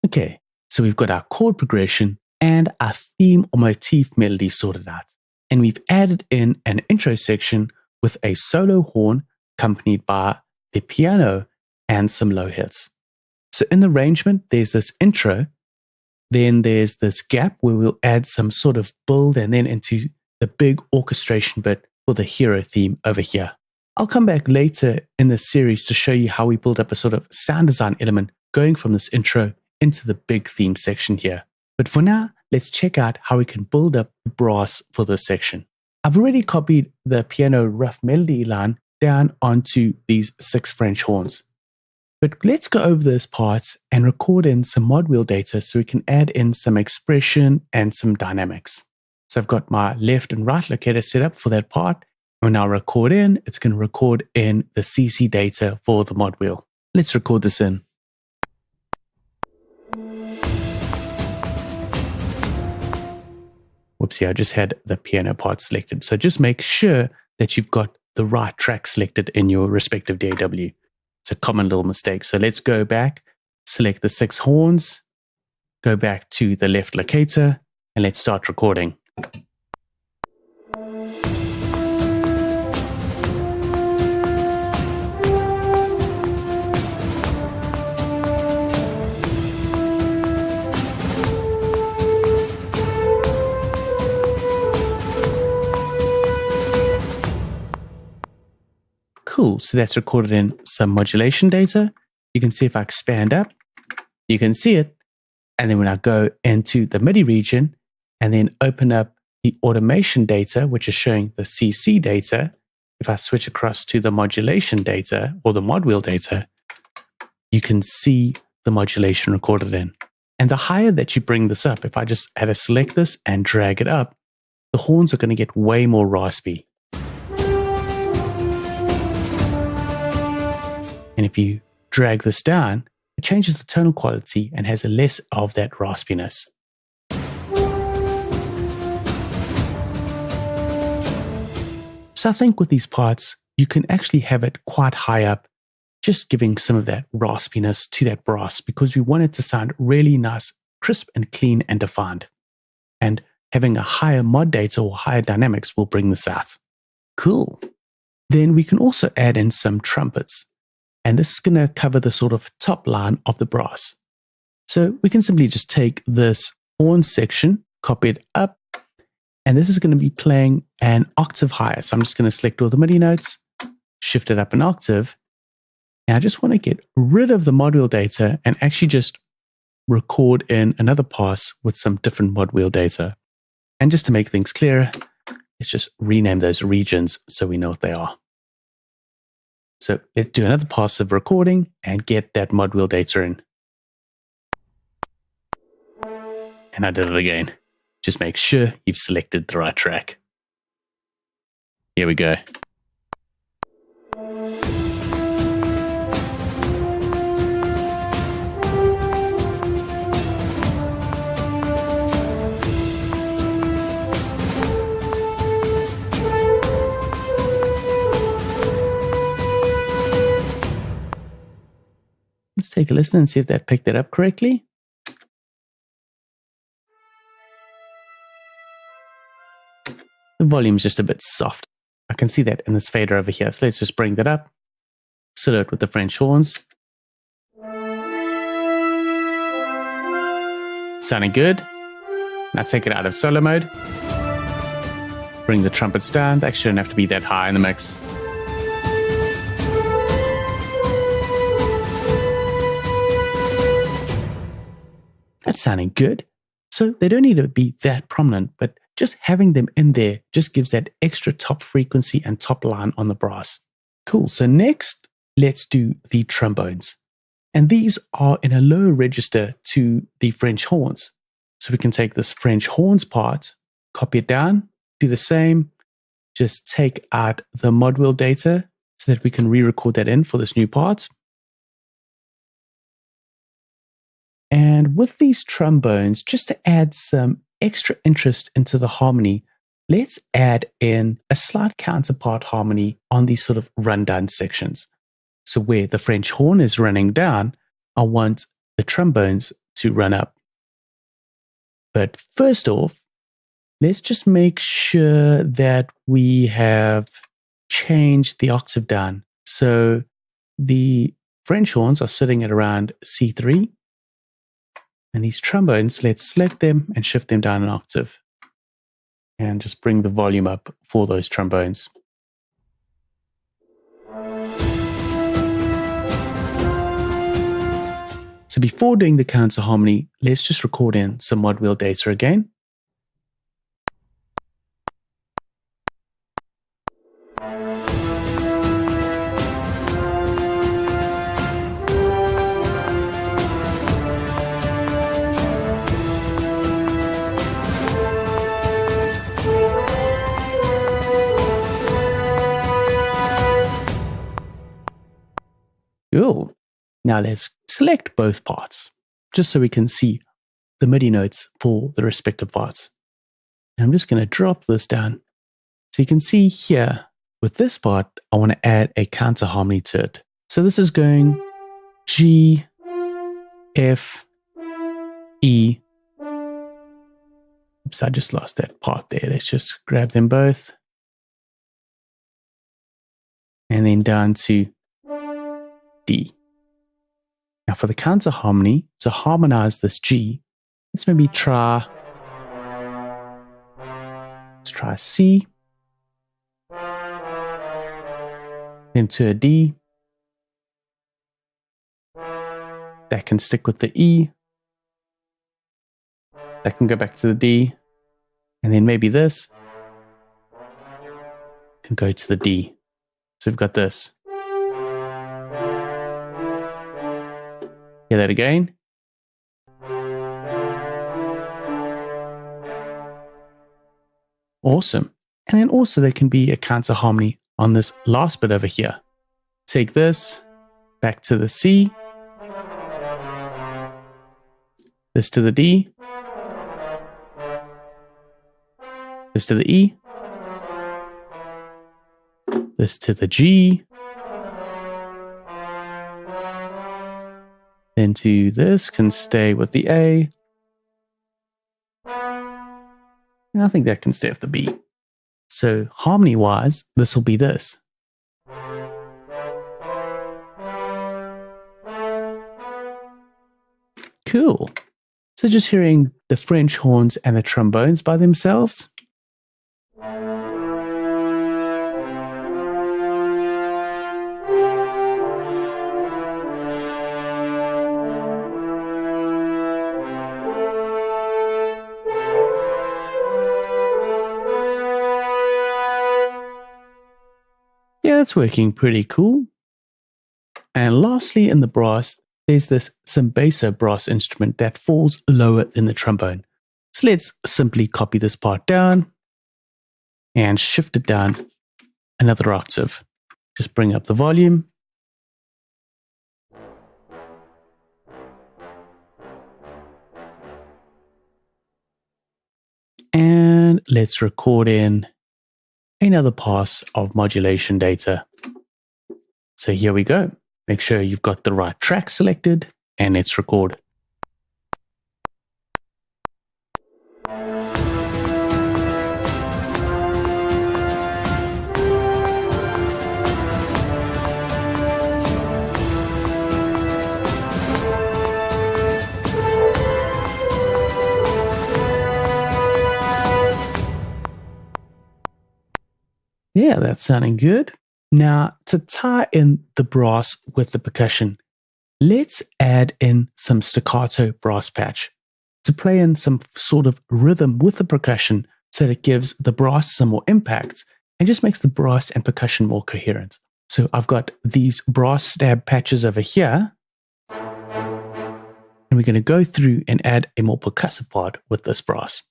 Okay, so we've got our chord progression and our theme or motif melody sorted out. And we've added in an intro section with a solo horn accompanied by the piano and some low hits. So in the arrangement, there's this intro, then there's this gap where we'll add some sort of build and then into the big orchestration bit for the hero theme over here. I'll come back later in this series to show you how we build up a sort of sound design element going from this intro into the big theme section here. But for now, let's check out how we can build up the brass for this section. I've already copied the piano rough melody line down onto these 6 French horns. But let's go over this part and record in some mod wheel data so we can add in some expression and some dynamics. So I've got my left and right locator set up for that part. When I record in, it's going to record in the CC data for the mod wheel. Let's record this in. Whoopsie, I just had the piano part selected. So just make sure that you've got the right track selected in your respective DAW. It's a common little mistake. So let's go back, select the 6 horns, go back to the left locator, and let's start recording. Cool, so that's recorded in some modulation data. You can see if I expand up, you can see it. And then when I go into the MIDI region and then open up the automation data, which is showing the CC data, if I switch across to the modulation data or the mod wheel data, you can see the modulation recorded in. And the higher that you bring this up, if I just had to select this and drag it up, the horns are going to get way more raspy. And if you drag this down, it changes the tonal quality and has less of that raspiness. So I think with these parts, you can actually have it quite high up, just giving some of that raspiness to that brass because we want it to sound really nice, crisp and clean and defined. And having a higher mod data or higher dynamics will bring this out. Cool. Then we can also add in some trumpets. And this is going to cover the sort of top line of the brass. So we can simply just take this horn section, copy it up, and this is going to be playing an octave higher. So I'm just going to select all the MIDI notes, shift it up an octave, and I just want to get rid of the mod wheel data and actually just record in another pass with some different mod wheel data. And just to make things clearer, let's just rename those regions so we know what they are. So let's do another pass of recording and get that mod wheel data in. And I did it again. Just make sure you've selected the right track. Here we go. Let's take a listen and see if that picked it up correctly. The volume's just a bit soft. I can see that in this fader over here. So let's just bring that up. Solo it with the French horns. Sounding good. Now take it out of solo mode. Bring the trumpets down. They actually don't have to be that high in the mix. That's sounding good. So they don't need to be that prominent, but just having them in there just gives that extra top frequency and top line on the brass. Cool. So next, let's do the trombones. And these are in a lower register to the French horns. So we can take this French horns part, copy it down, do the same, just take out the mod wheel data so that we can re-record that in for this new part. And with these trombones, just to add some extra interest into the harmony, let's add in a slight counterpart harmony on these sort of rundown sections. So where the French horn is running down, I want the trombones to run up. But first off, let's just make sure that we have changed the octave down. So the French horns are sitting at around C3. And these trombones, let's select them and shift them down an octave. And just bring the volume up for those trombones. So before doing the counter harmony, let's just record in some mod wheel data again. Cool. Now let's select both parts, just so we can see the MIDI notes for the respective parts. And I'm just going to drop this down. So you can see here, with this part, I want to add a counter harmony to it. So this is going G, F, E. Oops, I just lost that part there. Let's just grab them both. And then down to D. Now for the counter harmony, to harmonize this G, let's maybe try C, then to a D. That can stick with the E. That can go back to the D. And then maybe this can go to the D. So we've got this. Hear that again. Awesome. And then also there can be a counter harmony on this last bit over here. Take this back to the C, this to the D, this to the E, this to the G, then to this can stay with the A. And I think that can stay with the B. So harmony-wise, this will be this. Cool. So just hearing the French horns and the trombones by themselves. Yeah, it's working pretty cool. And lastly, in the brass, there's this Sembasso brass instrument that falls lower than the trombone. So let's simply copy this part down and shift it down another octave. Just bring up the volume. And let's record in another pass of modulation data. So here we go. Make sure you've got the right track selected and let's record. Yeah, that's sounding good. Now, to tie in the brass with the percussion, let's add in some staccato brass patch to play in some sort of rhythm with the percussion so that it gives the brass some more impact and just makes the brass and percussion more coherent. So I've got these brass stab patches over here, and we're going to go through and add a more percussive part with this brass.